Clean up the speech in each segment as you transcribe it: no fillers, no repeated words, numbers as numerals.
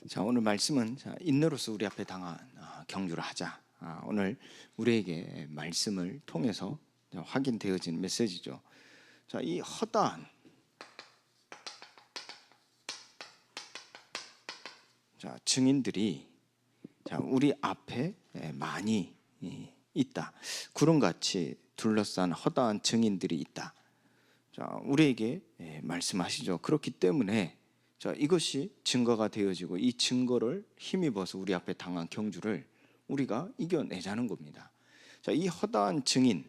자, 오늘 말씀은 인내로서 우리 앞에 당한 경주를 하자. 오늘 우리에게 말씀을 통해서 확인되어진 메시지죠. 자, 이 허다한 증인들이 우리 앞에 많이 있다. 구름같이 둘러싼 허다한 증인들이 있다. 자, 우리에게 말씀하시죠. 그렇기 때문에 이것이 증거가 되어지고 이 증거를 힘입어서 우리 앞에 당한 경주를 우리가 이겨내자는 겁니다. 자, 이 허다한 증인,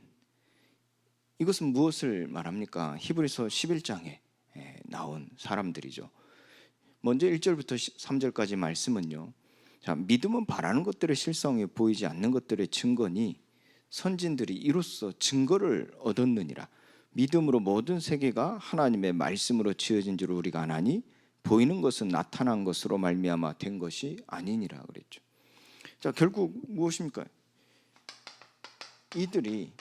이것은 무엇을 말합니까? 히브리서 11장에 나온 사람들이죠. 먼저 1절부터 3절까지 말씀은요, 자, 믿음은 바라는 것들의 실상에 보이지 않는 것들의 증거니 선진들이 이로써 증거를 얻었느니라. 믿음으로 모든 세계가 하나님의 말씀으로 지어진 줄 우리가 아나니 보이는 것은 나타난 것으로 말미암아 된 것이 아니니라 그랬죠. 자, 결국 무엇입니까? 이들이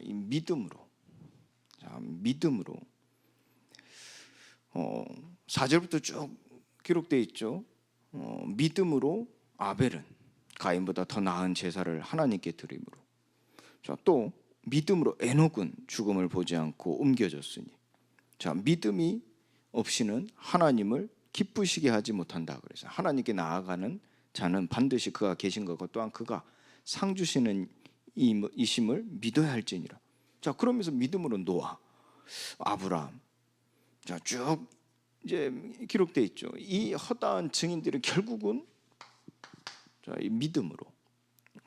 이 믿음으로 4절부터 쭉 기록되어 있죠. 믿음으로 아벨은 가인보다 더 나은 제사를 하나님께 드림으로, 자, 또 믿음으로 에녹은 죽음을 보지 않고 옮겨졌으니, 자, 믿음이 없이는 하나님을 기쁘시게 하지 못한다. 그래서 하나님께 나아가는 자는 반드시 그가 계신 것과 또한 그가 상 주시는 이심을 믿어야 할지니라. 자, 그러면서 믿음으로 노아, 아브라함, 자, 쭉 이제 기록되어 있죠. 이 허다한 증인들이 결국은 이 믿음으로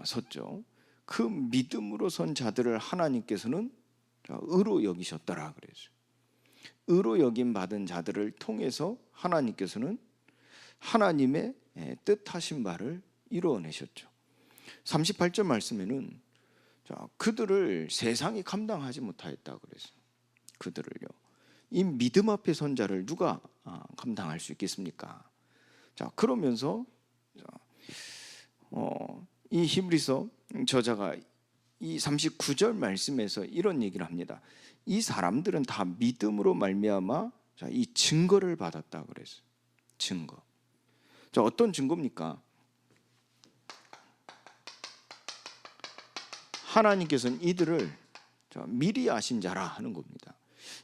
섰죠. 그 믿음으로 선 자들을 하나님께서는 의로 여기셨더라 그랬어요. 의로 여김 받은 자들을 통해서 하나님께서는 하나님의 뜻하신 바를 이루어내셨죠. 38절 말씀에는 그들을 세상이 감당하지 못하였다 그랬어요. 그들을요, 이 믿음 앞에 선 자를 누가 감당할 수 있겠습니까? 자, 그러면서 이 히브리서 저자가 이 39절 말씀에서 이런 얘기를 합니다. 이 사람들은 다 믿음으로 말미암아 이 증거를 받았다 그랬어요. 증거. 자, 어떤 증거입니까? 하나님께서는 이들을 미리 아신 자라 하는 겁니다.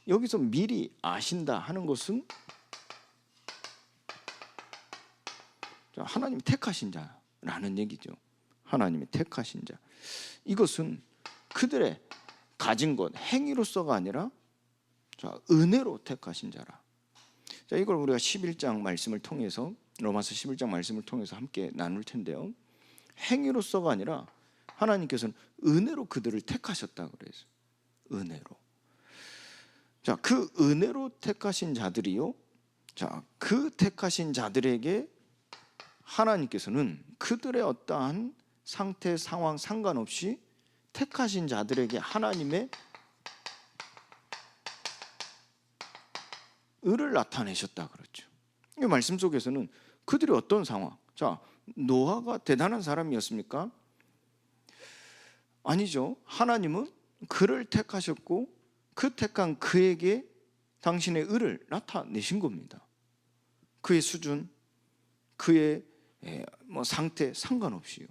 여기서 미리 아신다 하는 것은 하나님이 택하신 자라는 얘기죠. 하나님이 택하신 자. 이것은 그들의 가진 것, 행위로서가 아니라 은혜로 택하신 자라. 자, 이걸 우리가 11장 말씀을 통해서, 로마서 11장 말씀을 통해서 함께 나눌 텐데요. 행위로서가 아니라 하나님께서는 은혜로 그들을 택하셨다 그래서 은혜로. 자, 그 은혜로 택하신 자들이요, 자, 그 택하신 자들에게 하나님께서는 그들의 어떠한 상태, 상황 상관없이 택하신 자들에게 하나님의 의를 나타내셨다 그렇죠. 이 말씀 속에서는 그들이 어떤 상황, 자, 노아가 대단한 사람이었습니까? 아니죠. 하나님은 그를 택하셨고 그 택한 그에게 당신의 의를 나타내신 겁니다. 그의 수준, 그의 상태 상관없이요.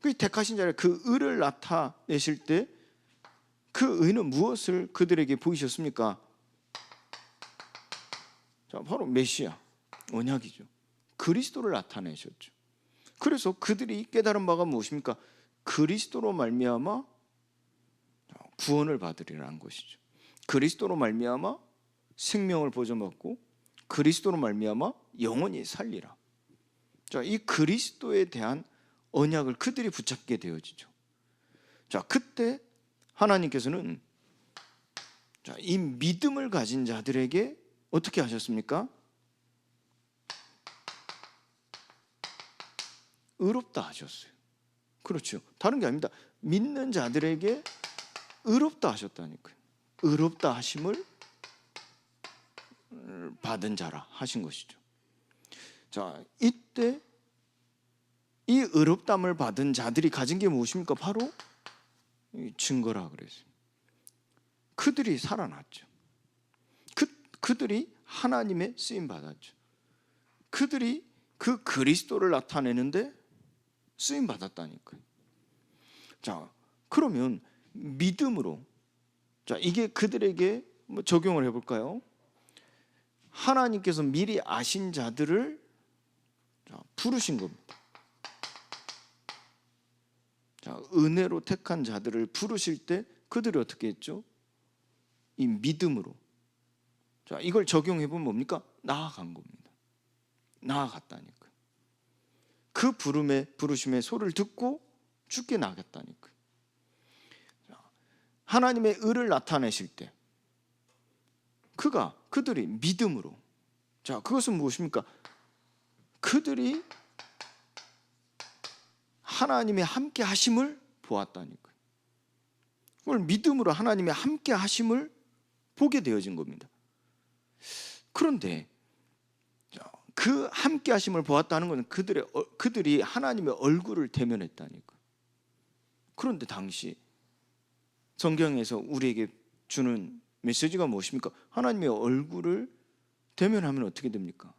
그 택하신 자를 그 의를 나타내실 때 그 의는 무엇을 그들에게 보이셨습니까? 자, 바로 메시아, 언약이죠. 그리스도를 나타내셨죠. 그래서 그들이 깨달은 바가 무엇입니까? 그리스도로 말미암아 구원을 받으리라는 것이죠. 그리스도로 말미암아 생명을 보존받고 그리스도로 말미암아 영원히 살리라. 자, 이 그리스도에 대한 언약을 그들이 붙잡게 되어지죠. 자, 그때 하나님께서는 이 믿음을 가진 자들에게 어떻게 하셨습니까? 의롭다 하셨어요. 그렇죠. 다른 게 아닙니다. 믿는 자들에게 의롭다 하셨다니까요. 의롭다 하심을 받은 자라 하신 것이죠. 자, 이때 이 의롭담을 받은 자들이 가진 게 무엇입니까? 바로 증거라 그랬어요. 그들이 살아났죠. 그들이 하나님의 쓰임 받았죠. 그들이 그 그리스도를 나타내는데 쓰임 받았다니까요. 자, 그러면 믿음으로, 자, 이게 그들에게 적용을 해볼까요? 하나님께서 미리 아신 자들을 부르신 겁니다. 자, 은혜로 택한 자들을 부르실 때 그들이 어떻게 했죠? 이 믿음으로. 자, 이걸 적용해 보면 뭡니까? 나아간 겁니다. 나아갔다니까요. 그 부르심의 소리를 듣고 죽게 나갔다니까요. 하나님의 의를 나타내실 때 그들이 믿음으로, 자, 그것은 무엇입니까? 그들이 하나님의 함께 하심을 보았다니까요. 그걸 믿음으로 하나님의 함께 하심을 보게 되어진 겁니다. 그런데 그 함께 하심을 보았다는 것은 그들이 하나님의 얼굴을 대면했다니까요. 그런데 당시 성경에서 우리에게 주는 메시지가 무엇입니까? 하나님의 얼굴을 대면하면 어떻게 됩니까?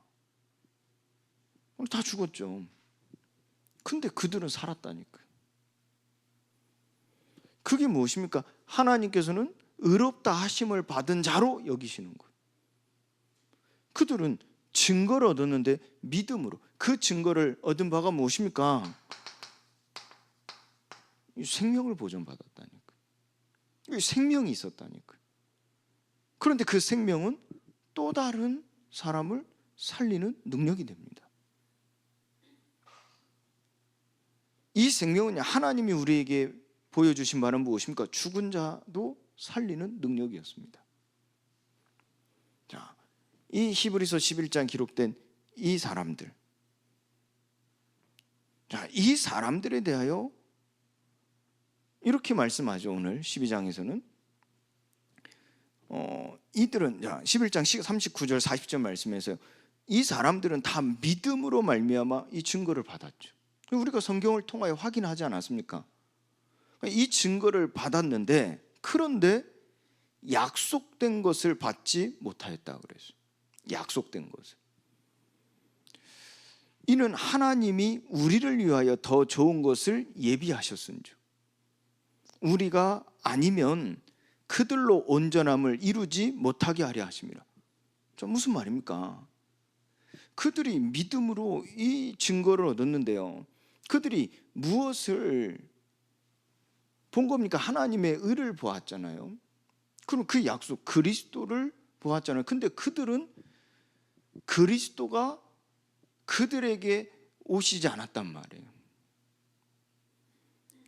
다 죽었죠. 근데 그들은 살았다니까요. 그게 무엇입니까? 하나님께서는 의롭다 하심을 받은 자로 여기시는 거예요. 그들은 증거를 얻었는데 믿음으로, 그 증거를 얻은 바가 무엇입니까? 생명을 보존받았다니까요. 생명이 있었다니까요. 그런데 그 생명은 또 다른 사람을 살리는 능력이 됩니다. 이 생명은 하나님이 우리에게 보여주신 바는 무엇입니까? 죽은 자도 살리는 능력이었습니다. 자, 이 히브리서 11장 기록된 이 사람들, 자, 이 사람들에 대하여 이렇게 말씀하죠. 오늘 12장에서는 이들은, 자, 11장 39절 40절 말씀에서 이 사람들은 다 믿음으로 말미암아 이 증거를 받았죠. 우리가 성경을 통하여 확인하지 않았습니까? 이 증거를 받았는데, 그런데 약속된 것을 받지 못하였다 그랬어요. 약속된 것을. 이는 하나님이 우리를 위하여 더 좋은 것을 예비하셨은즉 우리가 아니면 그들로 온전함을 이루지 못하게 하려 하심이라. 무슨 말입니까? 그들이 믿음으로 이 증거를 얻었는데요, 그들이 무엇을 본 겁니까? 하나님의 의를 보았잖아요. 그럼 그 약속, 그리스도를 보았잖아요. 근데 그들은 그리스도가 그들에게 오시지 않았단 말이에요.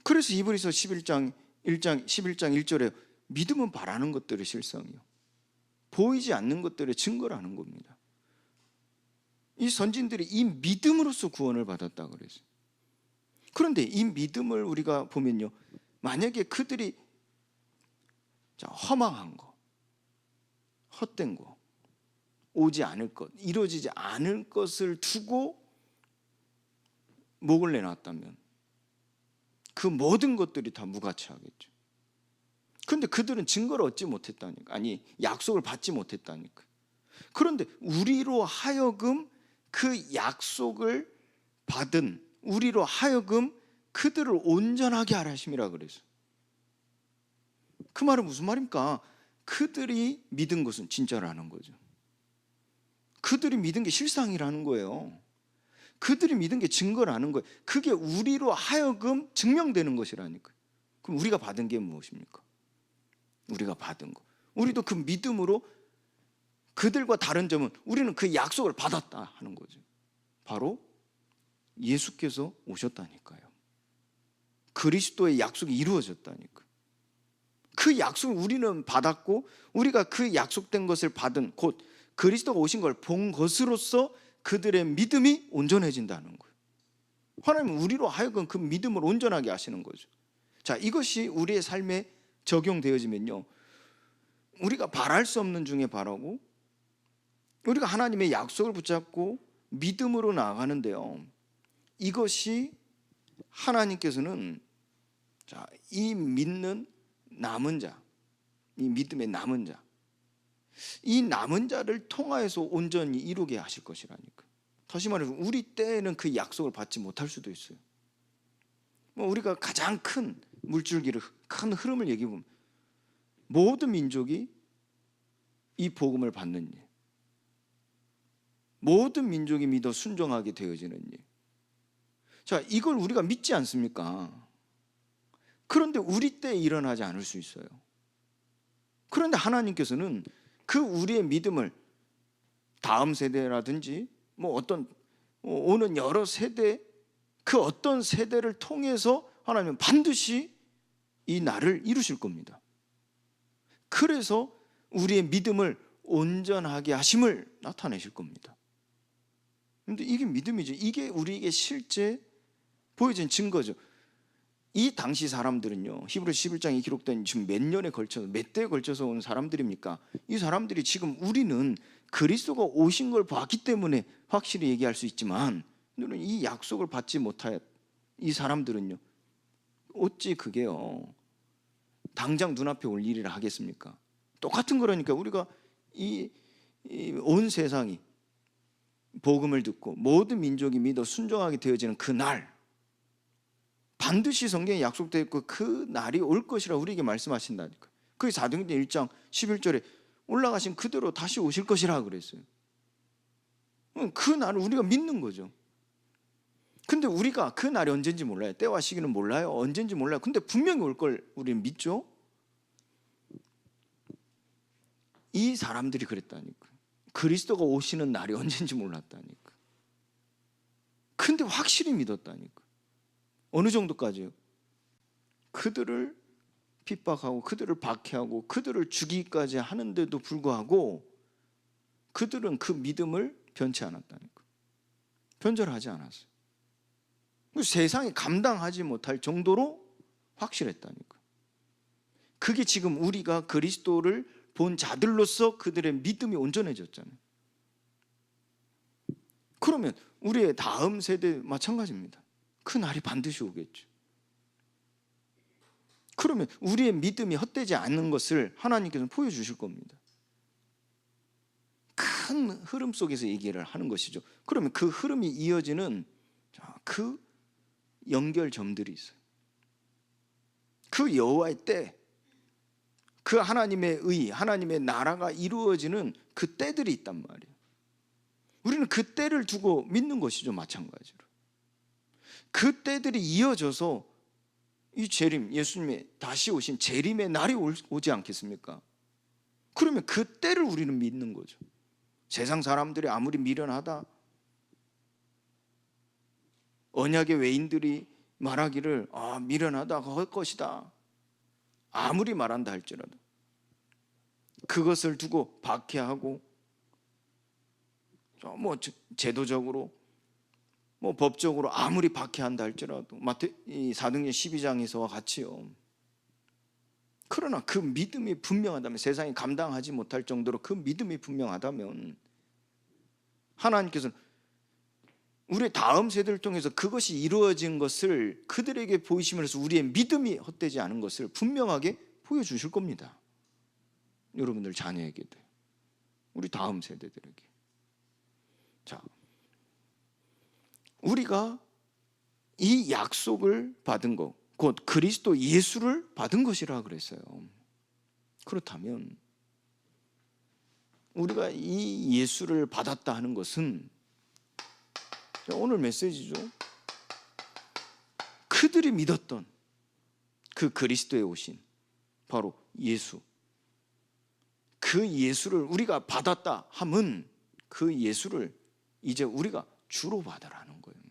그래서 히브리서 11장 1절에 믿음은 바라는 것들의 실성이요, 보이지 않는 것들의 증거라는 겁니다. 이 선진들이 이 믿음으로써 구원을 받았다 그랬어요. 그런데 이 믿음을 우리가 보면요, 만약에 그들이 허망한 거, 헛된 거, 오지 않을 것, 이루어지지 않을 것을 두고 목을 내놨다면 그 모든 것들이 다 무가치하겠죠. 그런데 그들은 증거를 얻지 못했다니까, 아니 약속을 받지 못했다니까. 그런데 우리로 하여금 그 약속을 받은, 우리로 하여금 그들을 온전하게 하라 하심이라 그랬어요. 그 말은 무슨 말입니까? 그들이 믿은 것은 진짜라는 거죠. 그들이 믿은 게 실상이라는 거예요. 그들이 믿은 게 증거라는 거예요. 그게 우리로 하여금 증명되는 것이라니까요. 그럼 우리가 받은 게 무엇입니까? 우리가 받은 거, 우리도 그 믿음으로, 그들과 다른 점은 우리는 그 약속을 받았다 하는 거죠. 바로 예수께서 오셨다니까요. 그리스도의 약속이 이루어졌다니까요. 그 약속을 우리는 받았고, 우리가 그 약속된 것을 받은, 곧 그리스도가 오신 걸 본 것으로서 그들의 믿음이 온전해진다는 거예요. 하나님은 우리로 하여금 그 믿음을 온전하게 하시는 거죠. 자, 이것이 우리의 삶에 적용되어지면요, 우리가 바랄 수 없는 중에 바라고, 우리가 하나님의 약속을 붙잡고 믿음으로 나아가는데요, 이것이 하나님께서는, 자, 이 믿는 남은 자, 이 믿음의 남은 자, 이 남은 자를 통하여서 온전히 이루게 하실 것이라니까. 다시 말해서 우리 때에는 그 약속을 받지 못할 수도 있어요. 뭐 우리가 가장 큰 물줄기를, 큰 흐름을 얘기해 보면 모든 민족이 이 복음을 받는 일, 모든 민족이 믿어 순종하게 되어지는 일. 자, 이걸 우리가 믿지 않습니까? 그런데 우리 때에 일어나지 않을 수 있어요. 그런데 하나님께서는 그 우리의 믿음을 다음 세대라든지 뭐 어떤 오는 여러 세대, 그 어떤 세대를 통해서 하나님은 반드시 이 날을 이루실 겁니다. 그래서 우리의 믿음을 온전하게 하심을 나타내실 겁니다. 그런데 이게 믿음이죠. 이게 우리에게 실제 보여진 증거죠. 이 당시 사람들은요, 히브리 11장에 기록된 지금 몇 년에 걸쳐서, 몇 대에 걸쳐서 온 사람들입니까? 이 사람들이 지금 우리는 그리스도가 오신 걸 봤기 때문에 확실히 얘기할 수 있지만, 이 약속을 받지 못한 이 사람들은요, 어찌 그게요 당장 눈앞에 올 일이라 하겠습니까? 똑같은 거라니까. 우리가 온 세상이 복음을 듣고 모든 민족이 믿어 순종하게 되어지는 그 날, 반드시 성경에 약속되어 있고 그 날이 올 것이라 우리에게 말씀하신다니까. 그게 사도행전 1장 11절에 올라가신 그대로 다시 오실 것이라 그랬어요. 그 날을 우리가 믿는 거죠. 근데 우리가 그 날이 언젠지 몰라요. 때와 시기는 몰라요. 언젠지 몰라요. 근데 분명히 올 걸 우리는 믿죠. 이 사람들이 그랬다니까. 그리스도가 오시는 날이 언젠지 몰랐다니까. 근데 확실히 믿었다니까. 어느 정도까지요? 그들을 핍박하고 그들을 박해하고 그들을 죽이기까지 하는데도 불구하고 그들은 그 믿음을 변치 않았다니까. 변절하지 않았어요. 세상이 감당하지 못할 정도로 확실했다니까. 그게 지금 우리가 그리스도를 본 자들로서 그들의 믿음이 온전해졌잖아요. 그러면 우리의 다음 세대 마찬가지입니다. 그 날이 반드시 오겠죠. 그러면 우리의 믿음이 헛되지 않는 것을 하나님께서는 보여주실 겁니다. 큰 흐름 속에서 얘기를 하는 것이죠. 그러면 그 흐름이 이어지는 그 연결점들이 있어요. 그 여호와의 때, 그 하나님의 의, 하나님의 나라가 이루어지는 그 때들이 있단 말이에요. 우리는 그 때를 두고 믿는 것이죠. 마찬가지로 그 때들이 이어져서 이 재림, 예수님의 다시 오신 재림의 날이 오지 않겠습니까? 그러면 그 때를 우리는 믿는 거죠. 세상 사람들이 아무리 미련하다, 언약의 외인들이 말하기를 미련하다 할 것이다, 아무리 말한다 할지라도 그것을 두고 박해하고 뭐 제도적으로 뭐 법적으로 아무리 박해한다 할지라도 사도행전 12장에서와 같이요. 그러나 그 믿음이 분명하다면, 세상이 감당하지 못할 정도로 그 믿음이 분명하다면 하나님께서는 우리의 다음 세대를 통해서 그것이 이루어진 것을 그들에게 보이시면서 우리의 믿음이 헛되지 않은 것을 분명하게 보여주실 겁니다. 여러분들 자녀에게도, 우리 다음 세대들에게. 자, 우리가 이 약속을 받은 것, 곧 그리스도 예수를 받은 것이라 그랬어요. 그렇다면 우리가 이 예수를 받았다 하는 것은, 오늘 메시지죠. 그들이 믿었던 그 그리스도에 오신 바로 예수, 그 예수를 우리가 받았다 함은 그 예수를 이제 우리가 주로 받으라는 거예요.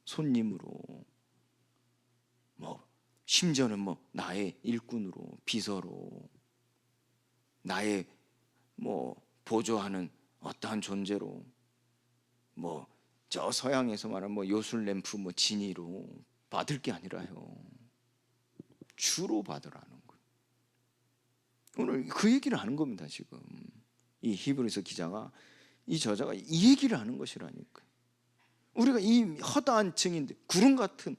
손님으로, 심지어는 나의 일꾼으로, 비서로, 나의 보조하는 어떠한 존재로, 저 서양에서 말하는 요술램프 진이로 받을 게 아니라요, 주로 받으라는 거예요. 오늘 그 얘기를 하는 겁니다. 지금 이 히브리서 기자가, 이 저자가 이 얘기를 하는 것이라니까요. 우리가 이 허다한 증인들, 구름 같은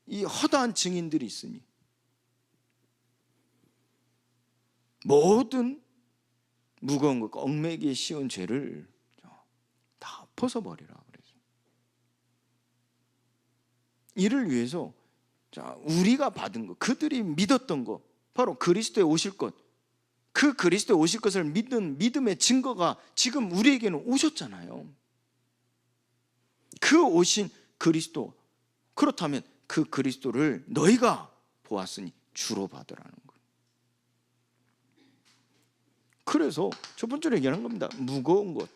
이 허다한 증인들이 있으니 모든 무거운 것과 얽매기에 씌운 죄를 벗어버리라 그랬어요. 이를 위해서 우리가 받은 것, 그들이 믿었던 것, 바로 그리스도에 오실 것, 그 그리스도에 오실 것을 믿는 믿음의 증거가 지금 우리에게는 오셨잖아요. 그 오신 그리스도, 그렇다면 그 그리스도를 너희가 보았으니 주로 받으라는 거예요. 그래서 첫 번째로 얘기하는 겁니다. 무거운 것.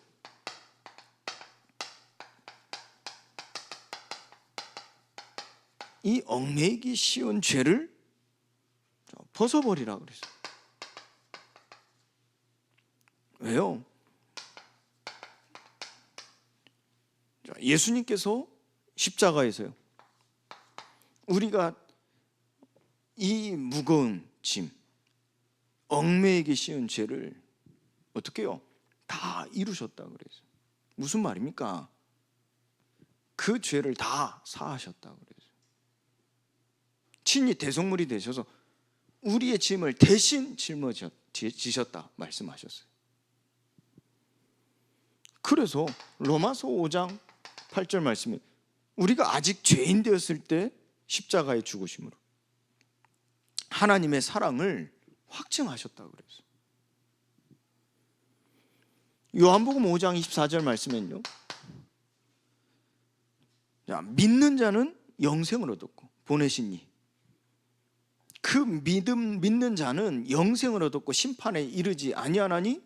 이 얽매이기 쉬운 죄를 벗어버리라 그랬어요. 왜요? 예수님께서 십자가에서요, 우리가 이 무거운 짐, 얽매이기 쉬운 죄를 어떻게 해요? 다 이루셨다 그랬어요. 무슨 말입니까? 그 죄를 다 사하셨다 그랬어요. 친히 대속물이 되셔서 우리의 짐을 대신 짊어지셨다 말씀하셨어요. 그래서 로마서 5장 8절 말씀에 우리가 아직 죄인 되었을 때 십자가에 죽으심으로 하나님의 사랑을 확증하셨다 그랬어요. 요한복음 5장 24절 말씀엔요, 믿는 자는 영생을 얻었고 보내신 이, 그 믿는 자는 영생을 얻었고 심판에 이르지 아니하나니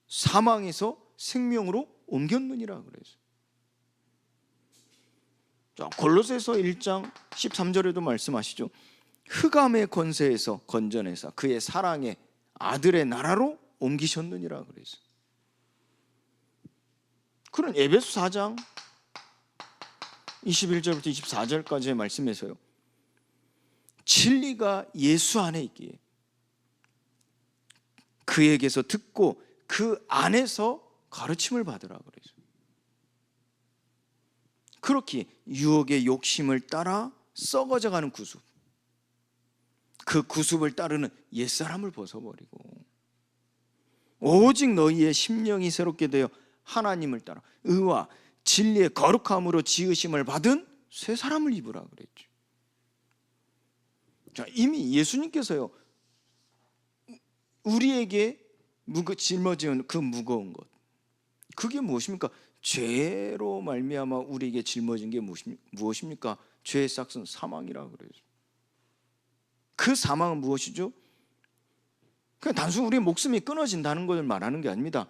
사망에서 생명으로 옮겼느니라 그랬어요. 골로새서 1장 13절에도 말씀하시죠. 흑암의 권세에서 건져내사 그의 사랑의 아들의 나라로 옮기셨느니라 그랬어요. 그런 에베소 4장 21절부터 24절까지의 말씀에서요, 진리가 예수 안에 있기에 그에게서 듣고 그 안에서 가르침을 받으라 그랬어요. 그렇게 유혹의 욕심을 따라 썩어져가는 구습, 그 구습을 따르는 옛사람을 벗어버리고 오직 너희의 심령이 새롭게 되어 하나님을 따라 의와 진리의 거룩함으로 지으심을 받은 새 사람을 입으라 그랬죠. 이미 예수님께서요, 우리에게 짊어지는 그 무거운 것, 그게 무엇입니까? 죄로 말미암아 우리에게 짊어진 게 무엇입니까? 죄의 삭은 사망이라 그래요. 그 사망은 무엇이죠? 그냥 단순히 우리의 목숨이 끊어진다는 것을 말하는 게 아닙니다.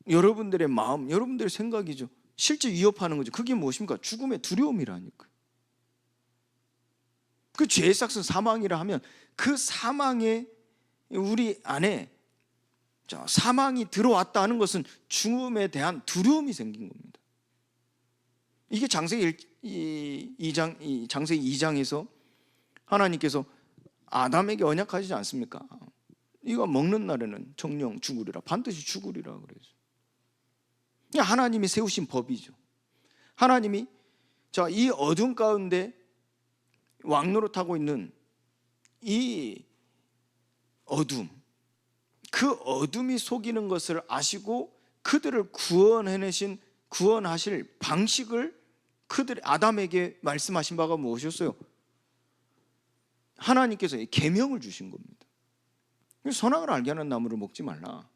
여러분들의 마음, 여러분들의 생각이죠. 실제 위협하는 거죠. 그게 무엇입니까? 죽음의 두려움이라니까. 그 죄의 삭은 사망이라 하면 그 사망에 우리 안에 사망이 들어왔다 하는 것은 죽음에 대한 두려움이 생긴 겁니다. 이게 창세기 2장에서 하나님께서 아담에게 언약하시지 않습니까? 이거 먹는 날에는 정령 죽으리라, 반드시 죽으리라 그래서. 하나님이 세우신 법이죠. 하나님이 이 어둠 가운데 왕노릇하고 있는 이 어둠, 그 어둠이 속이는 것을 아시고 그들을 구원하실 방식을 아담에게 말씀하신 바가 무엇이었어요? 하나님께서 계명을 주신 겁니다. 선악을 알게 하는 나무를 먹지 말라,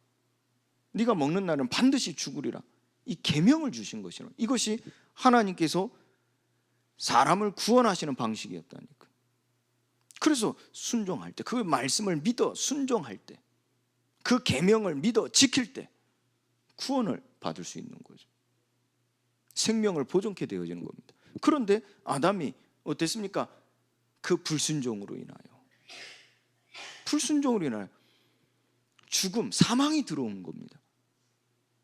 네가 먹는 날은 반드시 죽으리라, 이 계명을 주신 것이라. 이것이 하나님께서 사람을 구원하시는 방식이었다니까. 그래서 순종할 때, 그 말씀을 믿어 순종할 때, 그 계명을 믿어 지킬 때 구원을 받을 수 있는 거죠. 생명을 보존케 되어지는 겁니다. 그런데 아담이 어땠습니까? 그 불순종으로 인하여 죽음, 사망이 들어온 겁니다.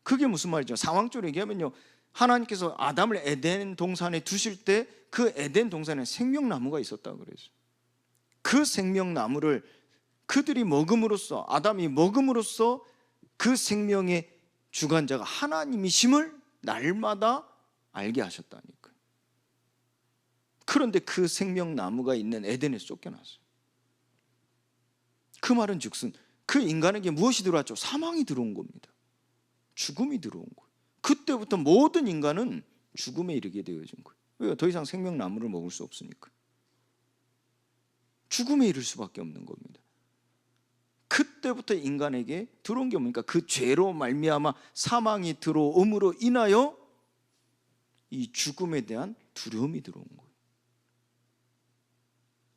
그게 무슨 말이죠? 상황적으로 얘기하면요, 하나님께서 아담을 에덴 동산에 두실 때 그 에덴 동산에 생명나무가 있었다고 그랬어요. 그 생명나무를 그들이 먹음으로써, 아담이 먹음으로써 그 생명의 주관자가 하나님이심을 날마다 알게 하셨다니까요. 그런데 그 생명나무가 있는 에덴에서 쫓겨났어요. 그 말은 즉슨 그 인간에게 무엇이 들어왔죠? 사망이 들어온 겁니다. 죽음이 들어온 거예요. 그때부터 모든 인간은 죽음에 이르게 되어진 거예요. 왜요? 더 이상 생명나무를 먹을 수 없으니까. 죽음에 이를 수밖에 없는 겁니다. 그때부터 인간에게 들어온 게 뭡니까? 그 죄로 말미암아 사망이 들어옴으로 인하여 이 죽음에 대한 두려움이 들어온 거예요.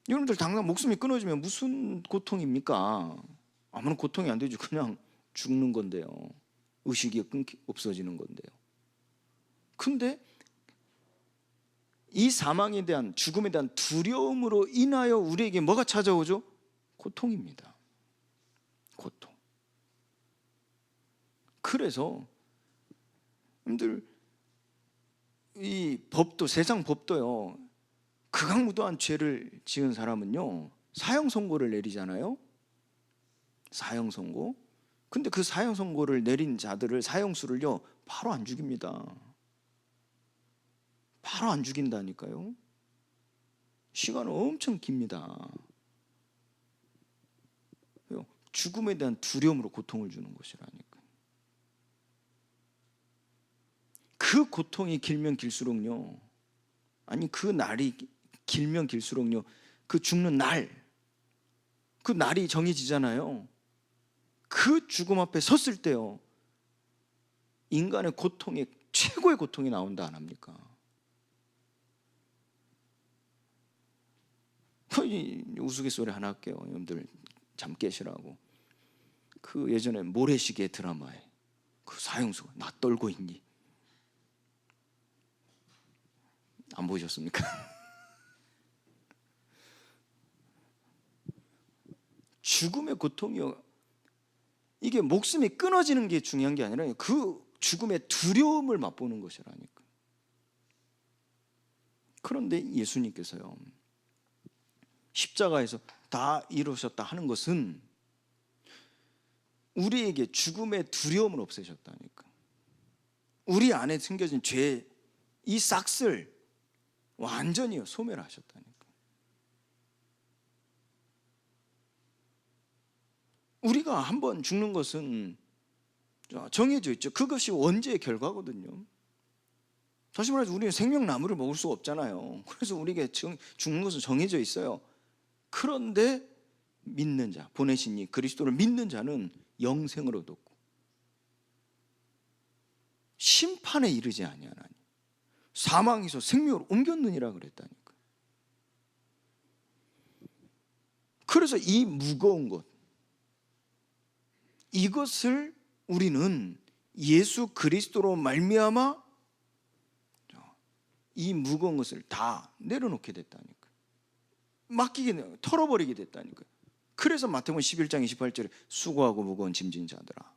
여러분들 당장 목숨이 끊어지면 무슨 고통입니까? 아무런 고통이 안 되죠. 그냥 죽는 건데요. 의식이 없어지는 건데요. 근데 이 사망에 대한, 죽음에 대한 두려움으로 인하여 우리에게 뭐가 찾아오죠? 고통입니다. 고통. 그래서 여러분들 이 법도, 세상 법도요, 극악무도한 죄를 지은 사람은요 사형 선고를 내리잖아요. 사형 선고. 근데 그 사형 선고를 내린 자들을, 사형수를요 바로 안 죽입니다. 바로 안 죽인다니까요. 시간은 엄청 깁니다. 죽음에 대한 두려움으로 고통을 주는 것이라니까. 그 고통이 길면 길수록요, 아니 그 날이 길면 길수록요, 그 죽는 날, 그 날이 정해지잖아요. 그 죽음 앞에 섰을 때요, 인간의 고통의 최고의 고통이 나온다 안 합니까? 우스갯소리 하나 할게요. 여러분들 잠 깨시라고. 그 예전에 모래시계 드라마에 그 사형수가 나 떨고 있니? 안 보셨습니까? 죽음의 고통이요, 이게 목숨이 끊어지는 게 중요한 게 아니라 그 죽음의 두려움을 맛보는 것이라니까. 그런데 예수님께서요 십자가에서 다 이루셨다 하는 것은 우리에게 죽음의 두려움을 없애셨다니까. 우리 안에 숨겨진 죄, 이 싹을 완전히 소멸하셨다니까. 우리가 한번 죽는 것은 정해져 있죠. 그것이 원죄의 결과거든요. 다시 말해서 우리는 생명나무를 먹을 수 없잖아요. 그래서 우리에게 죽는 것은 정해져 있어요. 그런데 믿는 자, 보내신 이 그리스도를 믿는 자는 영생을 얻었고 심판에 이르지 아니하나니 사망에서 생명으로 옮겼느니라 그랬다니까. 그래서 이 무거운 것, 이것을 우리는 예수 그리스도로 말미암아 이 무거운 것을 다 내려놓게 됐다니까. 맡기게, 털어버리게 됐다니까. 그래서 마태복음 11장 28절에 수고하고 무거운 짐진 자들아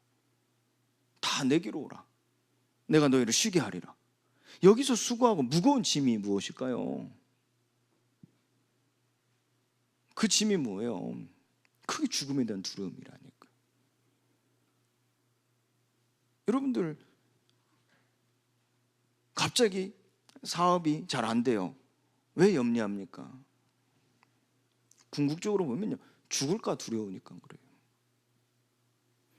다 내게로 오라, 내가 너희를 쉬게 하리라. 여기서 수고하고 무거운 짐이 무엇일까요? 그 짐이 뭐예요? 그게 죽음에 대한 두려움이라니까. 여러분들 갑자기 사업이 잘 안 돼요. 왜 염려합니까? 궁극적으로 보면요, 죽을까 두려우니까 그래요.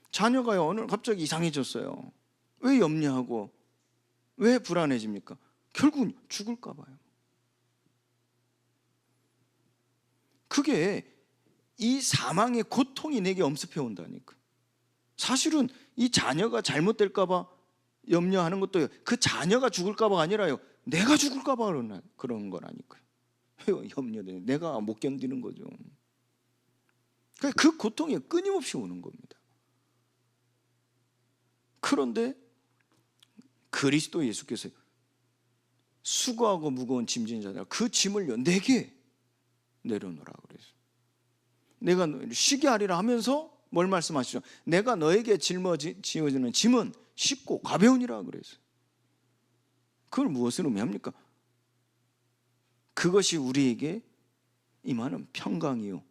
자녀가요 오늘 갑자기 이상해졌어요. 왜 염려하고 왜 불안해집니까? 결국은 죽을까 봐요. 그게 이 사망의 고통이 내게 엄습해 온다니까. 사실은 이 자녀가 잘못될까 봐 염려하는 것도 그 자녀가 죽을까 봐가 아니라요, 내가 죽을까 봐 그런 거라니까요. 염려돼. 내가 못 견디는 거죠. 그 고통이 끊임없이 오는 겁니다. 그런데 그리스도 예수께서 수고하고 무거운 짐진 자들 그 짐을요 내게 내려놓으라 그래서 내가 너희를 쉬게 하리라 하면서 뭘 말씀하시죠? 내가 너에게 짊어지는 짐은 쉽고 가벼우니라 그래서. 그걸 무엇을 의미합니까? 그것이 우리에게 임하는 평강이요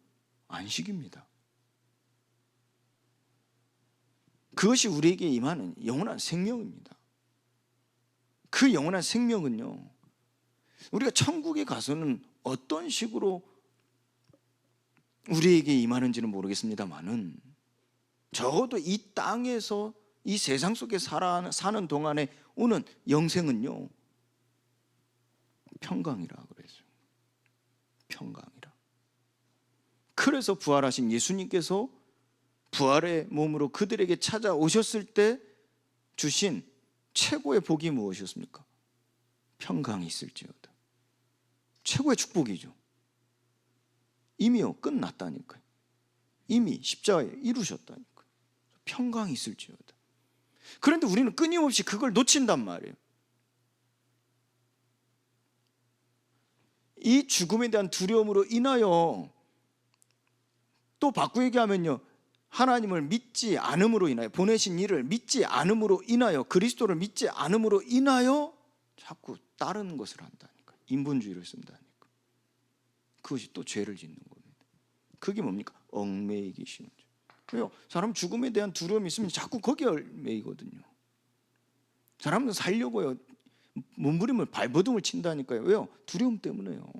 안식입니다. 그것이 우리에게 임하는 영원한 생명입니다. 그 영원한 생명은요, 우리가 천국에 가서는 어떤 식으로 우리에게 임하는지는 모르겠습니다만은 적어도 이 땅에서 이 세상 속에 사는 동안에 오는 영생은요, 평강이라 그랬어요. 평강이라. 그래서 부활하신 예수님께서 부활의 몸으로 그들에게 찾아오셨을 때 주신 최고의 복이 무엇이었습니까? 평강이 있을지어다. 최고의 축복이죠. 이미요, 끝났다니까요. 이미 십자가에 이루셨다니까요. 평강이 있을지어다. 그런데 우리는 끊임없이 그걸 놓친단 말이에요. 이 죽음에 대한 두려움으로 인하여, 또 바꾸게 얘기하면요, 하나님을 믿지 않음으로 인하여, 보내신 이를 믿지 않음으로 인하여, 그리스도를 믿지 않음으로 인하여 자꾸 다른 것을 한다니까요. 인본주의를 쓴다니까. 그것이 또 죄를 짓는 겁니다. 그게 뭡니까? 얽매이기 쉬운 죄. 왜요? 사람 죽음에 대한 두려움이 있으면 자꾸 거기에 얽매이거든요. 사람은 살려고요, 몸부림을 발버둥을 친다니까요. 왜요? 두려움 때문에요.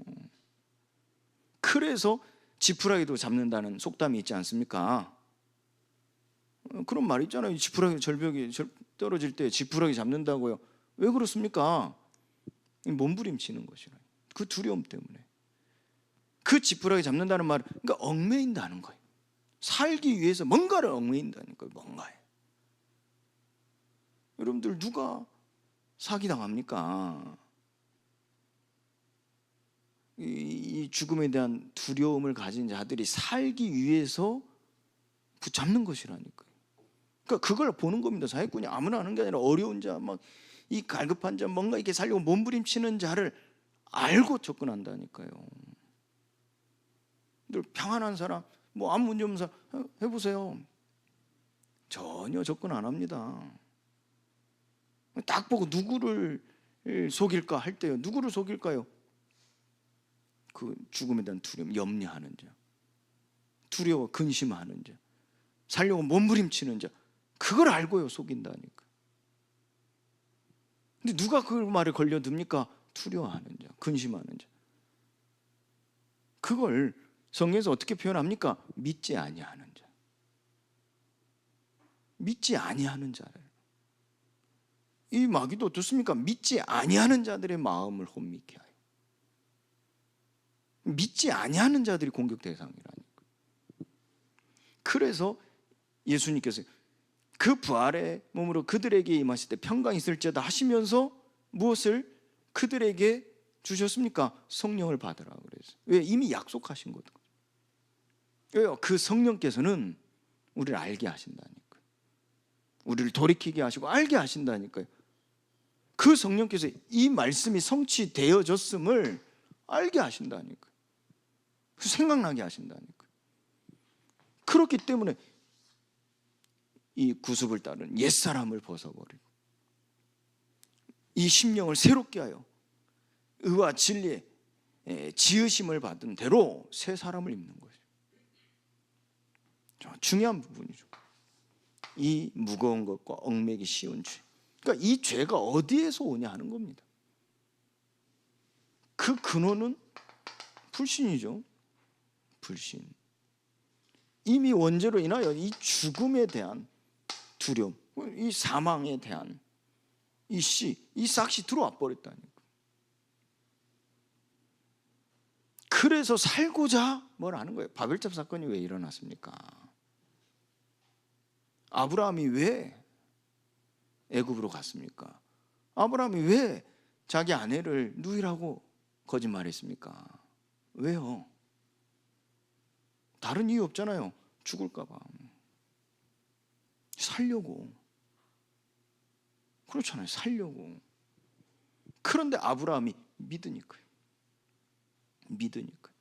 그래서 지푸라기도 잡는다는 속담이 있지 않습니까? 그런 말 있잖아요. 지푸라기 절벽이 떨어질 때 지푸라기 잡는다고요. 왜 그렇습니까? 몸부림치는 것이라. 그 두려움 때문에. 그 지푸라기 잡는다는 말은, 그러니까 얽매인다는 거예요. 살기 위해서 뭔가를 얽매인다는 거예요. 뭔가에. 여러분들 누가 사기당합니까? 이 죽음에 대한 두려움을 가진 자들이 살기 위해서 붙잡는 것이라니까요. 그러니까 그걸 보는 겁니다. 사기꾼이 아무나 하는 게 아니라 어려운 자, 막 이 갈급한 자, 뭔가 이렇게 살려고 몸부림치는 자를 알고 접근한다니까요. 평안한 사람, 뭐 아무 문제 없는 사람 해보세요. 전혀 접근 안 합니다. 딱 보고 누구를 속일까 할 때요, 누구를 속일까요? 그 죽음에 대한 두려움, 염려하는 자, 두려워 근심하는 자, 살려고 몸부림치는 자, 그걸 알고요 속인다니까. 근데 누가 그 말에 걸려듭니까? 두려워하는 자, 근심하는 자. 그걸 성경에서 어떻게 표현합니까? 믿지 아니하는 자. 믿지 아니하는 자예요. 이 마귀도 어떻습니까? 믿지 아니하는 자들의 마음을 혼미케 하여. 믿지 아니하는 자들이 공격 대상이라니까. 그래서 예수님께서 그 부활의 몸으로 그들에게 임하실 때 평강이 있을지어다 하시면서 무엇을 그들에게 주셨습니까? 성령을 받으라 그랬어요. 왜? 이미 약속하신 거거든요. 왜요? 그 성령께서는 우리를 알게 하신다니까요. 우리를 돌이키게 하시고 알게 하신다니까요. 그 성령께서 이 말씀이 성취되어졌음을 알게 하신다니까요. 생각나게 하신다니까요. 그렇기 때문에 이 구습을 따른 옛사람을 벗어버리고 이 심령을 새롭게 하여 의와 진리의 지으심을 받은 대로 새 사람을 입는 것이죠. 중요한 부분이죠. 이 무거운 것과 얽매기 쉬운 죄. 그러니까 이 죄가 어디에서 오냐 하는 겁니다. 그 근원은 불신이죠. 불신. 이미 원죄로 인하여 이 죽음에 대한 두려움, 이 사망에 대한 이 싹이 들어와 버렸다니까. 그래서 살고자 뭘 하는 거예요. 바벨탑 사건이 왜 일어났습니까? 아브라함이 왜 애굽으로 갔습니까? 아브라함이 왜 자기 아내를 누이라고 거짓말했습니까? 왜요? 다른 이유 없잖아요. 죽을까 봐. 살려고. 그렇잖아요. 살려고. 그런데 아브라함이 믿으니까요. 믿으니까요.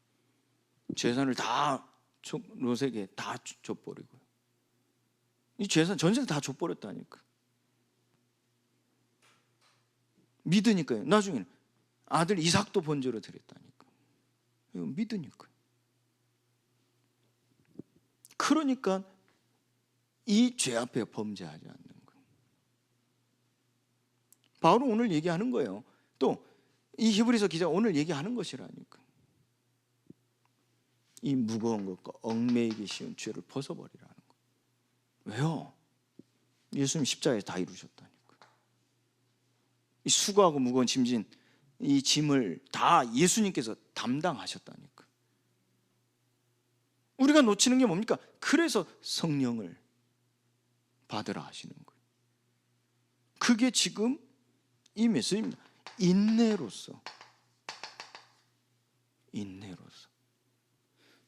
재산을 다 롯에게 다 줘버리고요. 이 재산 전세를 다 줘버렸다니까. 믿으니까요. 나중에는 아들 이삭도 번제로 드렸다니까. 이거 믿으니까요. 그러니까 이 죄 앞에 범죄하지 않는 거예요. 바울은 오늘 얘기하는 거예요. 또 이 히브리서 기자가 오늘 얘기하는 것이라니까. 이 무거운 것과 얽매이기 쉬운 죄를 벗어버리라는 거예요. 왜요? 예수님 십자가에 다 이루셨다니까. 이 수고하고 무거운 짐진 이 짐을 다 예수님께서 담당하셨다니까. 우리가 놓치는 게 뭡니까? 그래서 성령을 받으라 하시는 거예요. 그게 지금 이 메시지입니다. 인내로서.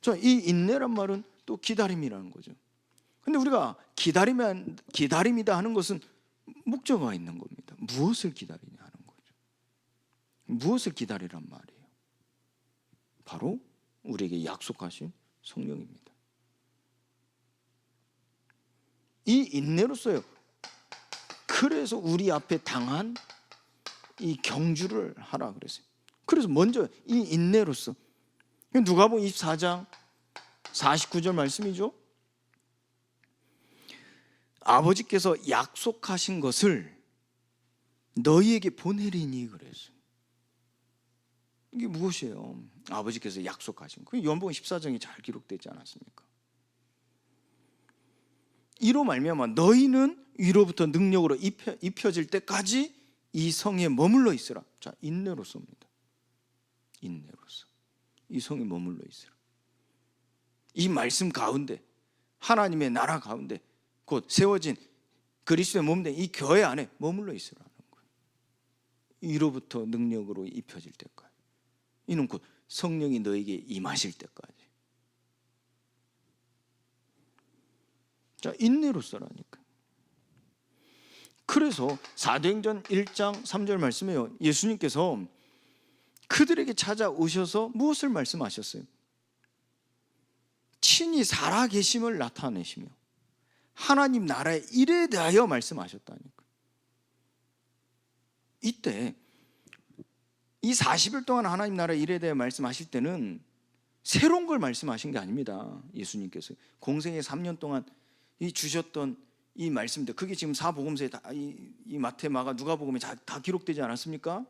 자, 이 인내란 말은 또 기다림이라는 거죠. 근데 우리가 기다림이다 하는 것은 목적어가 있는 겁니다. 무엇을 기다리냐 하는 거죠. 무엇을 기다리란 말이에요? 바로 우리에게 약속하신 성령입니다. 이 인내로서요. 그래서 우리 앞에 당한 이 경주를 하라 그랬어요. 그래서 먼저 이 인내로서 누가복음 24장 49절 말씀이죠. 아버지께서 약속하신 것을 너희에게 보내리니 그랬어요. 이게 무엇이에요? 아버지께서 약속하신 거. 요한복음 14장에 잘 기록되지 않았습니까? 이로 말미암아 너희는 위로부터 능력으로 입혀질 때까지 이 성에 머물러 있으라. 자, 인내로서입니다. 인내로서 이 성에 머물러 있으라. 이 말씀 가운데, 하나님의 나라 가운데 곧 세워진 그리스도의 몸된 이 교회 안에 머물러 있으라는 거예요. 위로부터 능력으로 입혀질 때까지. 이는 곧 성령이 너에게 임하실 때까지. 자, 인내로서라니까. 그래서 사도행전 1장 3절 말씀에요. 예수님께서 그들에게 찾아오셔서 무엇을 말씀하셨어요? 친히 살아계심을 나타내시며 하나님 나라의 일에 대하여 말씀하셨다니까. 이때 이 40일 동안 하나님 나라의 일에 대해 말씀하실 때는 새로운 걸 말씀하신 게 아닙니다. 예수님께서 공생의 3년 동안 이 주셨던 이 말씀들, 그게 지금 사복음서에 다, 이 마태, 마가, 누가복음에 다 기록되지 않았습니까?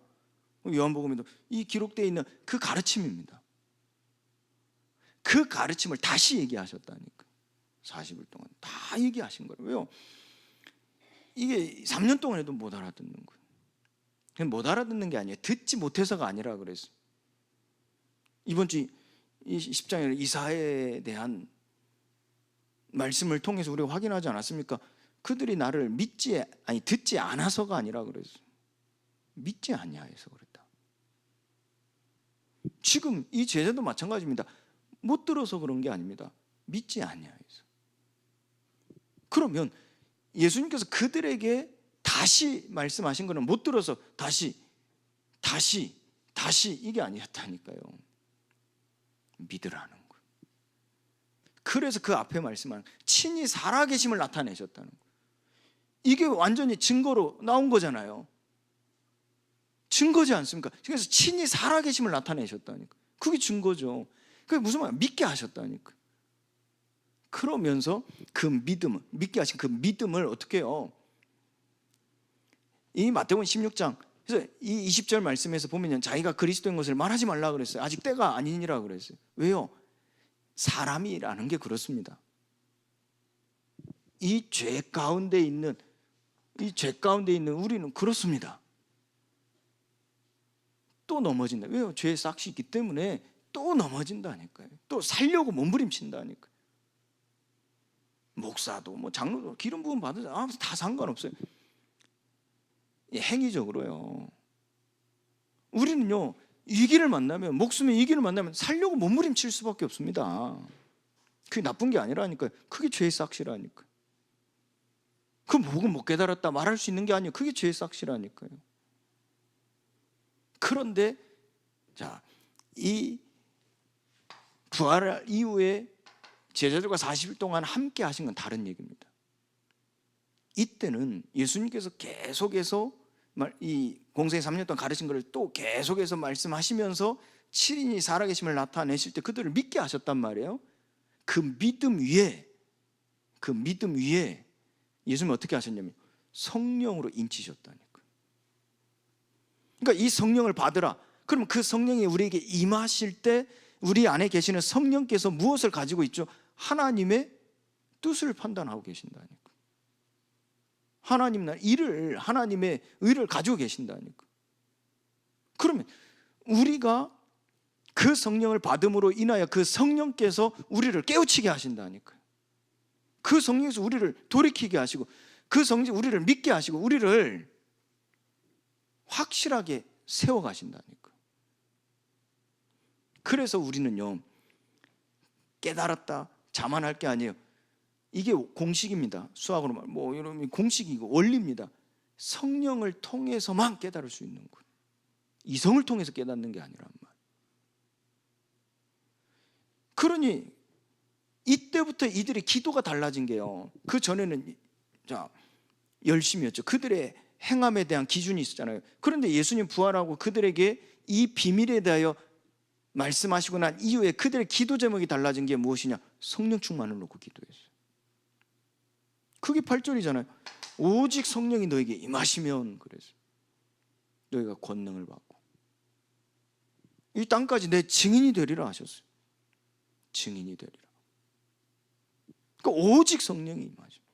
요한복음에도 이 기록되어 있는 그 가르침입니다. 그 가르침을 다시 얘기하셨다니까. 40일 동안 다 얘기하신 거예요. 왜요? 이게 3년 동안 해도 못 알아듣는 거예요. 그냥 못 알아듣는 게 아니에요. 듣지 못해서가 아니라 그랬어요. 이번 주 이 10장에는 이사야에 대한 말씀을 통해서 우리가 확인하지 않았습니까? 그들이 나를 듣지 않아서가 아니라 그랬어요. 믿지 아니하여서 그랬다. 지금 이 제자도 마찬가지입니다. 못 들어서 그런 게 아닙니다. 믿지 아니하여서. 그러면 예수님께서 그들에게 다시 말씀하신 거는 못 들어서 다시 이게 아니었다니까요. 믿으라는 거예요. 그래서 그 앞에 말씀하는 친히 살아계심을 나타내셨다는 거예요. 이게 완전히 증거로 나온 거잖아요. 증거지 않습니까? 그래서 친히 살아계심을 나타내셨다니까. 그게 증거죠. 그게 무슨 말이야? 믿게 하셨다니까. 그러면서 그 믿음을, 믿게 하신 그 믿음을 어떻게 해요? 이 마태복음 16장 그래서 이 20절 말씀에서 보면 자기가 그리스도인 것을 말하지 말라 그랬어요. 아직 때가 아니니라 그랬어요. 왜요? 사람이라는 게 그렇습니다. 이 죄 가운데 있는 우리는 그렇습니다. 또 넘어진다. 왜요? 죄의 싹이 있기 때문에 또 넘어진다니까요. 또 살려고 몸부림친다니까요. 목사도 장로도 기름 부음 받으자 다 상관없어요. 행위적으로요. 우리는요 위기를 만나면 목숨의 위기를 만나면 살려고 몸부림칠 수밖에 없습니다. 그게 나쁜 게 아니라니까요. 그게 죄의 싹이라니까요. 그 목은 못 깨달았다 말할 수 있는 게 아니에요. 그게 죄의 싹이라니까요. 그런데 자, 이 부활 이후에 제자들과 40일 동안 함께 하신 건 다른 얘기입니다. 이때는 예수님께서 계속해서 이 공생의 3년 동안 가르친 것을 또 계속해서 말씀하시면서 7인이 살아계심을 나타내실 때 그들을 믿게 하셨단 말이에요. 그 믿음 위에 예수님이 어떻게 하셨냐면 성령으로 인치셨다니까. 그러니까 이 성령을 받으라. 그러면 그 성령이 우리에게 임하실 때 우리 안에 계시는 성령께서 무엇을 가지고 있죠? 하나님의 뜻을 판단하고 계신다니까. 하나님 나라 일을, 하나님의 의를 가지고 계신다니까. 그러면 우리가 그 성령을 받음으로 인하여 그 성령께서 우리를 깨우치게 하신다니까요. 그 성령에서 우리를 돌이키게 하시고, 그 성령 우리를 믿게 하시고, 우리를 확실하게 세워가신다니까. 그래서 우리는요, 깨달았다, 자만할 게 아니에요. 이게 공식입니다. 수학으로 말, 이런 공식이고 원리입니다. 성령을 통해서만 깨달을 수 있는 거예요. 이성을 통해서 깨닫는 게 아니란 말. 그러니 이때부터 이들의 기도가 달라진 게요. 그 전에는 열심이었죠. 그들의 행함에 대한 기준이 있었잖아요. 그런데 예수님 부활하고 그들에게 이 비밀에 대하여 말씀하시고 난 이후에 그들의 기도 제목이 달라진 게 무엇이냐? 성령 충만을 놓고 기도했어요. 그게 8절이잖아요. 오직 성령이 너에게 임하시면, 그래서 너희가 권능을 받고 이 땅까지 내 증인이 되리라 하셨어요. 증인이 되리라. 그러니까 오직 성령이 임하십니다.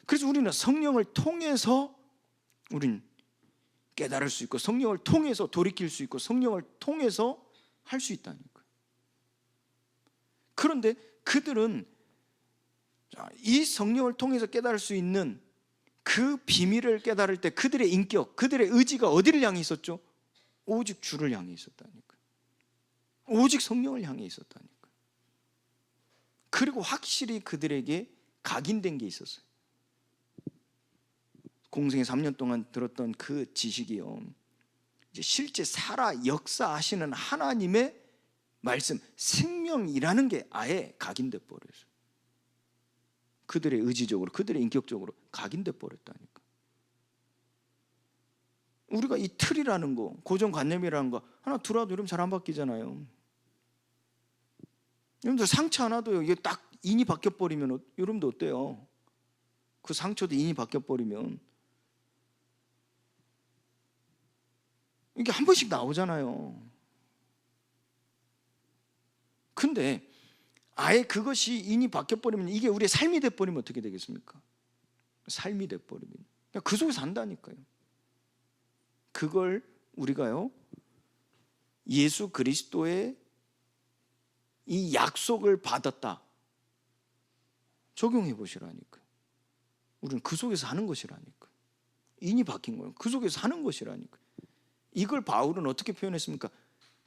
그래서 우리는 성령을 통해서 우리는 깨달을 수 있고, 성령을 통해서 돌이킬 수 있고, 성령을 통해서 할 수 있다니까요. 그런데 그들은 이 성령을 통해서 깨달을 수 있는 그 비밀을 깨달을 때 그들의 인격, 그들의 의지가 어디를 향해 있었죠? 오직 주를 향해 있었다니까요. 오직 성령을 향해 있었다니까요. 그리고 확실히 그들에게 각인된 게 있었어요. 공생에 3년 동안 들었던 그 지식이요, 이제 실제 살아 역사하시는 하나님의 말씀, 생명이라는 게 아예 각인돼 버렸어요. 그들의 의지적으로, 그들의 인격적으로 각인돼 버렸다니까. 우리가 이 틀이라는 거, 고정관념이라는 거 하나 들어도 여러분 잘 안 바뀌잖아요. 여러분들 상처 하나도 이게 딱 인이 바뀌어버리면 여러분도 어때요? 그 상처도 인이 바뀌어버리면 이게 한 번씩 나오잖아요. 근데 아예 그것이 인이 바뀌어버리면, 이게 우리의 삶이 돼버리면 어떻게 되겠습니까? 삶이 돼버리면 그 속에 산다니까요. 그걸 우리가요, 예수 그리스도의 이 약속을 받았다 적용해 보시라니까요. 우리는 그 속에서 사는 것이라니까요. 인이 바뀐 거예요. 그 속에서 사는 것이라니까요. 이걸 바울은 어떻게 표현했습니까?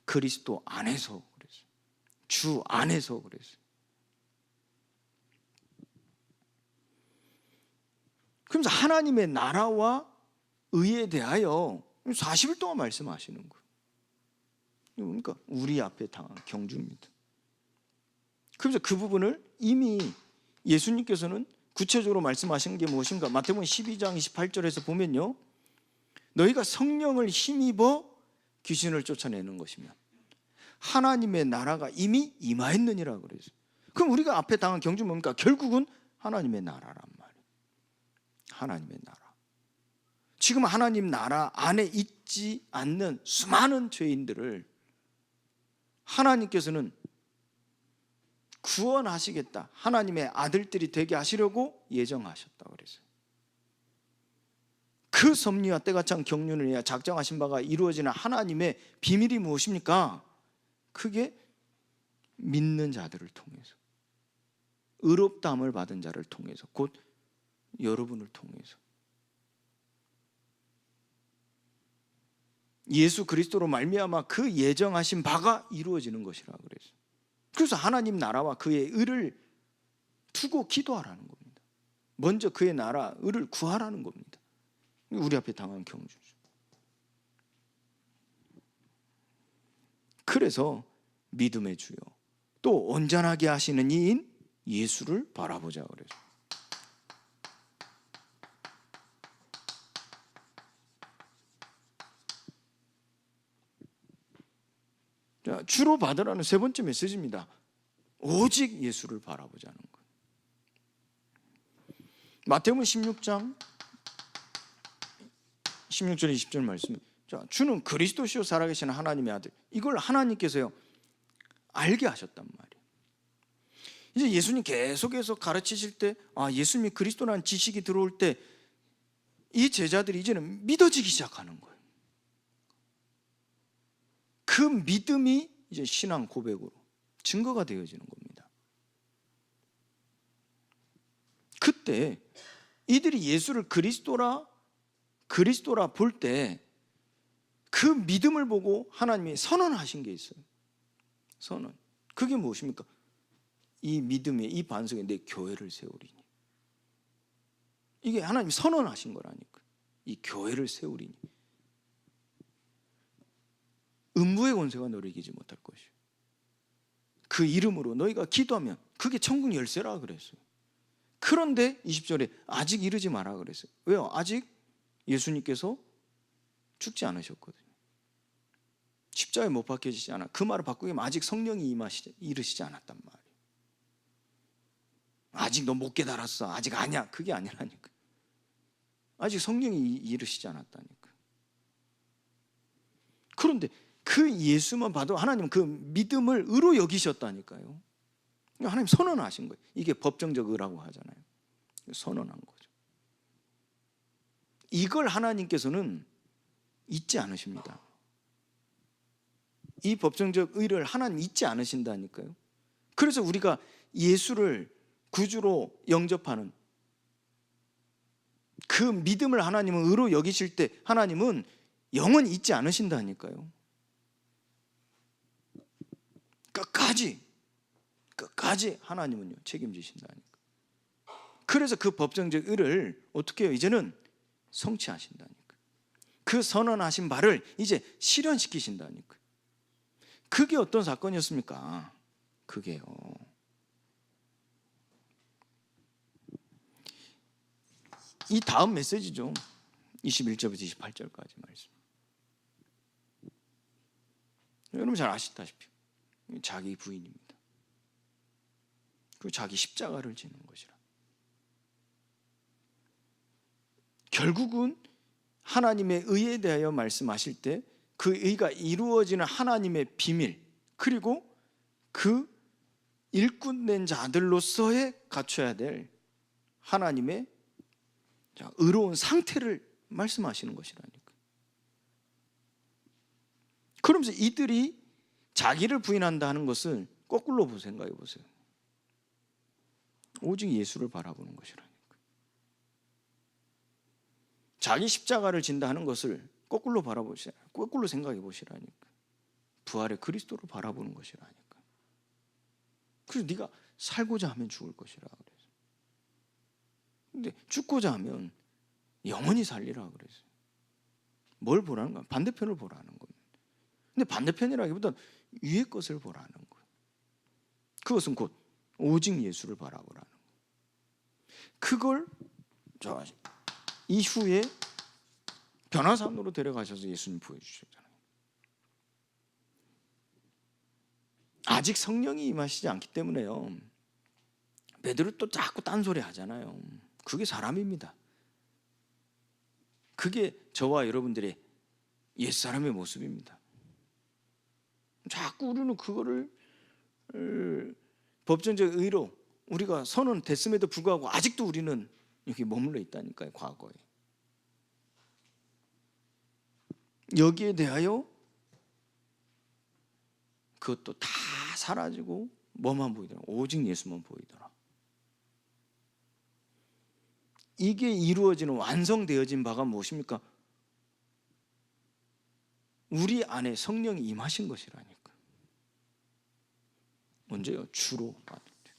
그리스도 안에서 그랬어요. 주 안에서 그랬어요. 그러면서 하나님의 나라와 의에 대하여 40일 동안 말씀하시는 거예요. 그러니까 우리 앞에 당한 경주입니다. 그래서 그 부분을 이미 예수님께서는 구체적으로 말씀하신 게 무엇인가? 마태복음 12장 28절에서 보면요, 너희가 성령을 힘입어 귀신을 쫓아내는 것이면 하나님의 나라가 이미 임하였느니라 그랬어요. 그럼 우리가 앞에 당한 경주는 뭡니까? 결국은 하나님의 나라란 말이에요. 하나님의 나라. 지금 하나님 나라 안에 있지 않는 수많은 죄인들을 하나님께서는 구원하시겠다, 하나님의 아들들이 되게 하시려고 예정하셨다 그랬어요. 그 섭리와 때가 찬 경륜을 위해 작정하신 바가 이루어지는 하나님의 비밀이 무엇입니까? 그게 믿는 자들을 통해서, 의롭다함을 받은 자를 통해서, 곧 여러분을 통해서 예수 그리스도로 말미암아 그 예정하신 바가 이루어지는 것이라 그랬어요. 그래서 하나님 나라와 그의 의를 두고 기도하라는 겁니다. 먼저 그의 나라, 의를 구하라는 겁니다. 우리 앞에 당한 경주죠. 그래서 믿음의 주요, 또 온전하게 하시는 이인 예수를 바라보자 그래서. 자, 주로 받으라는 세 번째 메시지입니다. 오직 예수를 바라보자는 거예요. 마태복음 16장 16절 20절 말씀. 자, 주는 그리스도시요 살아계신 하나님의 아들. 이걸 하나님께서요 알게 하셨단 말이에요. 이제 예수님 계속해서 가르치실 때, 예수님이 그리스도라는 지식이 들어올 때 이 제자들이 이제는 믿어지기 시작하는 거예요. 그 믿음이 이제 신앙 고백으로 증거가 되어지는 겁니다. 그때 이들이 예수를 그리스도라 볼 때 그 믿음을 보고 하나님이 선언하신 게 있어요. 선언. 그게 무엇입니까? 이 믿음의 이 반석에 내 교회를 세우리니. 이게 하나님이 선언하신 거라니까. 이 교회를 세우리니. 음부의 권세가 너를 이기지 못할 것이요. 그 이름으로 너희가 기도하면 그게 천국 열쇠라 그랬어요. 그런데 20절에 아직 이르지 마라 그랬어요. 왜요? 아직 예수님께서 죽지 않으셨거든요. 십자가에 못 박혀지지 않아. 그 말을 바꾸기 위해 아직 성령이 이르시지 않았단 말이에요. 아직 너 못 깨달았어. 아직 아니야. 그게 아니라니까. 아직 성령이 이르시지 않았다니까. 그런데 그 예수만 봐도 하나님은 그 믿음을 의로 여기셨다니까요. 하나님 선언하신 거예요. 이게 법정적 의라고 하잖아요. 선언한 거죠. 이걸 하나님께서는 잊지 않으십니다. 이 법정적 의를 하나님 잊지 않으신다니까요. 그래서 우리가 예수를 구주로 영접하는 그 믿음을 하나님은 의로 여기실 때 하나님은 영원히 잊지 않으신다니까요. 끝까지 하나님은요 책임지신다니까. 그래서 그 법정적 의를 어떻게 해요? 이제는 성취하신다니까. 그 선언하신 바를 이제 실현시키신다니까. 그게 어떤 사건이었습니까? 그게요, 이 다음 메시지죠. 21절부터 28절까지 말씀. 여러분 잘 아시다시피 자기 부인입니다. 그리고 자기 십자가를 지는 것이라. 결국은 하나님의 의에 대하여 말씀하실 때 그 의가 이루어지는 하나님의 비밀, 그리고 그 일꾼된 자들로서의 갖춰야 될 하나님의 의로운 상태를 말씀하시는 것이라니까. 그러면서 이들이 자기를 부인한다 하는 것을 거꾸로 생각해 보세요. 오직 예수를 바라보는 것이라니까. 자기 십자가를 진다 하는 것을 거꾸로 바라보시라. 거꾸로 생각해 보시라니까. 부활의 그리스도를 바라보는 것이라니까. 그래서 네가 살고자 하면 죽을 것이라 그래서. 근데 죽고자 하면 영원히 살리라 그랬어요. 뭘 보라는 거야? 반대편을 보라는 겁니다. 근데 반대편이라기보다는 위의 것을 보라는 거예요. 그것은 곧 오직 예수를 바라보라는 거예요. 그걸 이후에 변화산으로 데려가셔서 예수님 보여주셨잖아요. 아직 성령이 임하시지 않기 때문에요, 베드로 또 자꾸 딴소리 하잖아요. 그게 사람입니다. 그게 저와 여러분들의 옛사람의 모습입니다. 자꾸 우리는 그거를 법정적 의로 우리가 선언됐음에도 불구하고 아직도 우리는 여기 머물러 있다니까요. 과거에. 여기에 대하여 그것도 다 사라지고 뭐만 보이더라? 오직 예수만 보이더라. 이게 이루어지는 완성되어진 바가 무엇입니까? 우리 안에 성령이 임하신 것이라니까. 언제요? 주로 받을 때.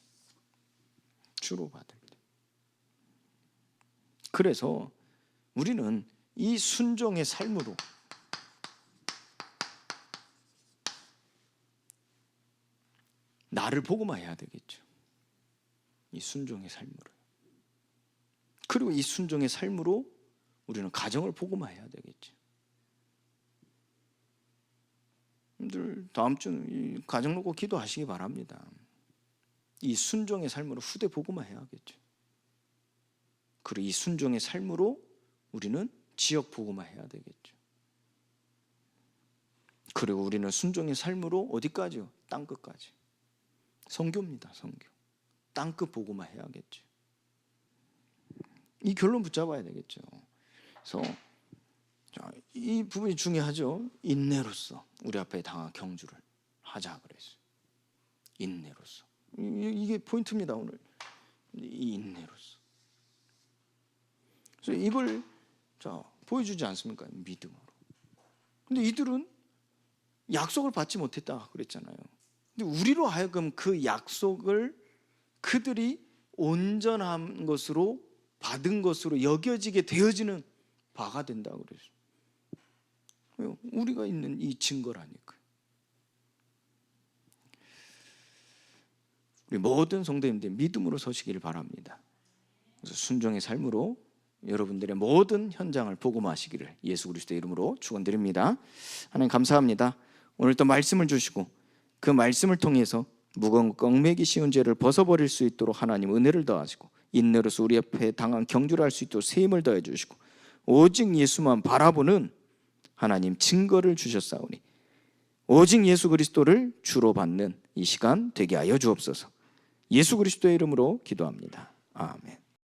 주로 받을 때. 그래서 우리는 이 순종의 삶으로 나를 보고만 해야 되겠죠. 이 순종의 삶으로. 그리고 이 순종의 삶으로 우리는 가정을 보고만 해야 되겠죠. 여러분들 다음 주는 가정 놓고 기도하시기 바랍니다. 이 순종의 삶으로 후대 보고만 해야겠죠. 그리고 이 순종의 삶으로 우리는 지역 보고만 해야 되겠죠. 그리고 우리는 순종의 삶으로 어디까지요? 땅끝까지. 선교입니다. 선교. 땅끝 보고만 해야겠죠. 이 결론 붙잡아야 되겠죠. 그래서 이 부분이 중요하죠. 인내로서 우리 앞에 당한 경주를 하자 그랬어요. 인내로서. 이게 포인트입니다 오늘. 이 인내로서. 그래서 이걸 보여주지 않습니까? 믿음으로. 근데 이들은 약속을 받지 못했다 그랬잖아요. 근데 우리로 하여금 그 약속을 그들이 온전한 것으로 받은 것으로 여겨지게 되어지는 바가 된다 그랬어요. 왜요? 우리가 있는 이 증거라니까요. 우리 모든 성도님들 믿음으로 서시기를 바랍니다. 그래서 순종의 삶으로 여러분들의 모든 현장을 복음화하시기를 예수 그리스도의 이름으로 축원드립니다. 하나님 감사합니다. 오늘 또 말씀을 주시고 그 말씀을 통해서 무거운 얽매기 쉬운 죄를 벗어버릴 수 있도록 하나님 은혜를 더하시고 인내로서 우리 앞에 당한 경주를 할 수 있도록 세임을 더해 주시고 오직 예수만 바라보는 하나님 증거를 주셨사오니 오직 예수 그리스도를 주로 받는 이 시간 되게 하여 주옵소서. 예수 그리스도의 이름으로 기도합니다. 아멘.